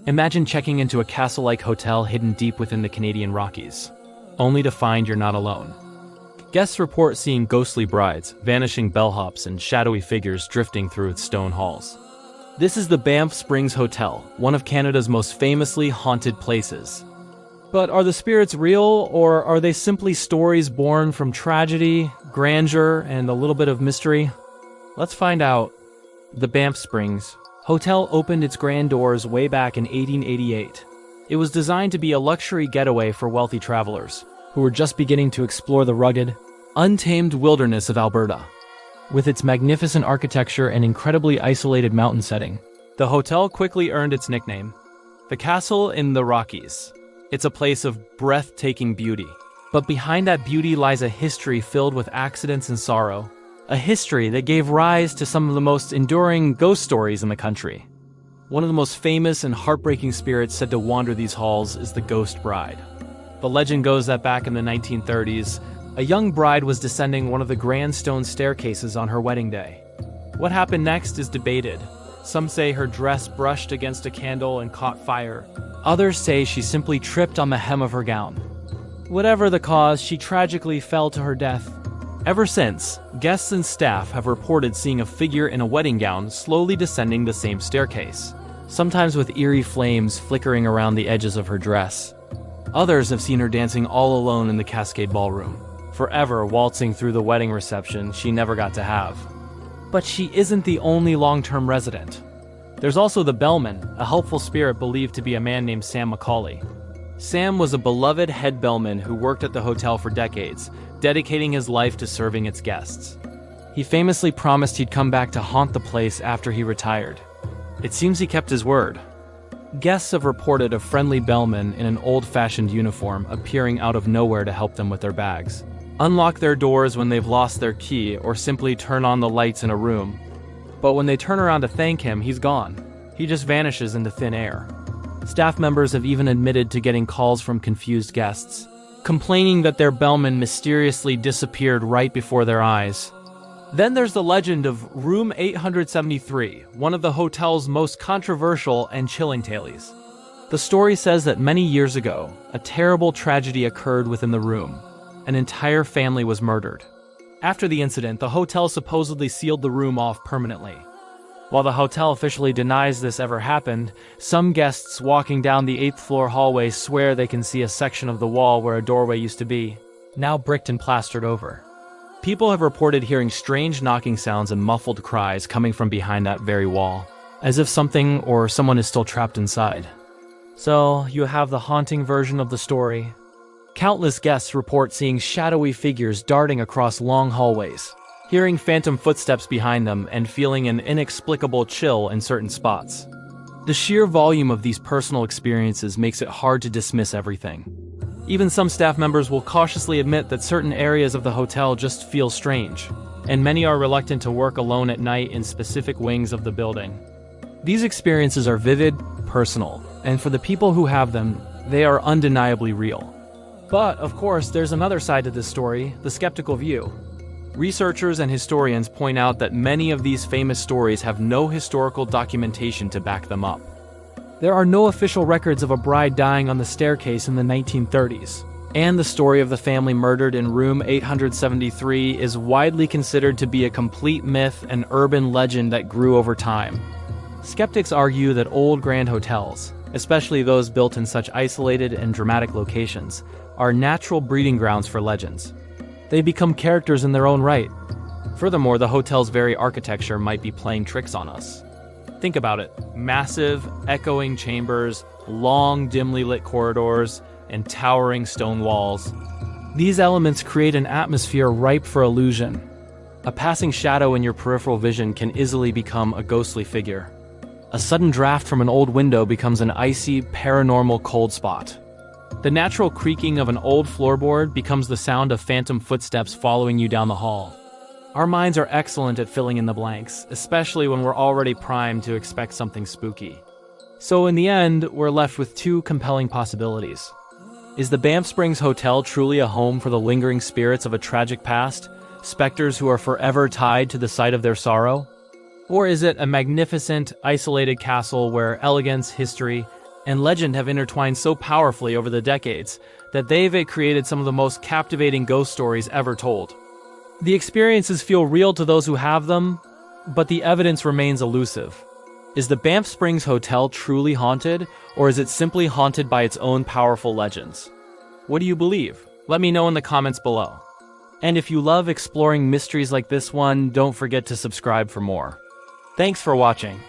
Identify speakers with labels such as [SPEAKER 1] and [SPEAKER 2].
[SPEAKER 1] Imagine checking into a castle-like hotel hidden deep within the Canadian Rockies, only to find you're not alone. Guests report seeing ghostly brides, vanishing bellhops, and shadowy figures drifting through its stone halls. This is the Banff Springs Hotel, one of Canada's most famously haunted places. But are the spirits real, or are they simply stories born from tragedy, grandeur, and a little bit of mystery? Let's find out. The Banff Springs Hotel opened its grand doors way back in 1888. It was designed to be a luxury getaway for wealthy travelers who were just beginning to explore the rugged, untamed wilderness of Alberta. With its magnificent architecture and incredibly isolated mountain setting, the hotel quickly earned its nickname, the Castle in the Rockies. It's a place of breathtaking beauty. But behind that beauty lies a history filled with accidents and sorrow. A history that gave rise to some of the most enduring ghost stories in the country. One of the most famous and heartbreaking spirits said to wander these halls is the Ghost Bride. The legend goes that back in the 1930s, a young bride was descending one of the grand stone staircases on her wedding day. What happened next is debated. Some say her dress brushed against a candle and caught fire. Others say she simply tripped on the hem of her gown. Whatever the cause, she tragically fell to her death. Ever since, guests and staff have reported seeing a figure in a wedding gown slowly descending the same staircase, sometimes with eerie flames flickering around the edges of her dress. Others have seen her dancing all alone in the Cascade Ballroom, forever waltzing through the wedding reception she never got to have. But she isn't the only long-term resident. There's also the Bellman, a helpful spirit believed to be a man named Sam McCauley. Sam was a beloved head bellman who worked at the hotel for decades, dedicating his life to serving its guests. He famously promised he'd come back to haunt the place after he retired. It seems he kept his word. Guests have reported a friendly bellman in an old-fashioned uniform appearing out of nowhere to help them with their bags, unlock their doors when they've lost their key, or simply turn on the lights in a room. But when they turn around to thank him, he's gone. He just vanishes into thin air. Staff members have even admitted to getting calls from confused guests, complaining that their bellman mysteriously disappeared right before their eyes. Then there's the legend of Room 873, one of the hotel's most controversial and chilling tales. The story says that many years ago, a terrible tragedy occurred within the room. An entire family was murdered. After the incident, the hotel supposedly sealed the room off permanently. While the hotel officially denies this ever happened, some guests walking down the 8th floor hallway swear they can see a section of the wall where a doorway used to be, now bricked and plastered over. People have reported hearing strange knocking sounds and muffled cries coming from behind that very wall, as if something or someone is still trapped inside. So, you have the haunting version of the story. Countless guests report seeing shadowy figures darting across long hallways, hearing phantom footsteps behind them and feeling an inexplicable chill in certain spots. The sheer volume of these personal experiences makes it hard to dismiss everything. Even some staff members will cautiously admit that certain areas of the hotel just feel strange, and many are reluctant to work alone at night in specific wings of the building. These experiences are vivid, personal, and for the people who have them, they are undeniably real. But, of course, there's another side to this story, the skeptical view. Researchers and historians point out that many of these famous stories have no historical documentation to back them up. There are no official records of a bride dying on the staircase in the 1930s, and the story of the family murdered in room 873 is widely considered to be a complete myth and urban legend that grew over time. Skeptics argue that old grand hotels, especially those built in such isolated and dramatic locations, are natural breeding grounds for legends. They become characters in their own right. Furthermore, the hotel's very architecture might be playing tricks on us. Think about it. Massive, echoing chambers, long, dimly lit corridors, and towering stone walls. These elements create an atmosphere ripe for illusion. A passing shadow in your peripheral vision can easily become a ghostly figure. A sudden draft from an old window becomes an icy, paranormal cold spot. The natural creaking of an old floorboard becomes the sound of phantom footsteps following you down the hall. Our minds are excellent at filling in the blanks, especially when we're already primed to expect something spooky. So in the end, we're left with two compelling possibilities. Is the Banff Springs Hotel truly a home for the lingering spirits of a tragic past, specters who are forever tied to the site of their sorrow? Or is it a magnificent, isolated castle where elegance, history, and legend have intertwined so powerfully over the decades that they've created some of the most captivating ghost stories ever told. The experiences feel real to those who have them, but the evidence remains elusive. Is the Banff Springs Hotel truly haunted, or is it simply haunted by its own powerful legends? What do you believe? Let me know in the comments below. And if you love exploring mysteries like this one, don't forget to subscribe for more. Thanks for watching.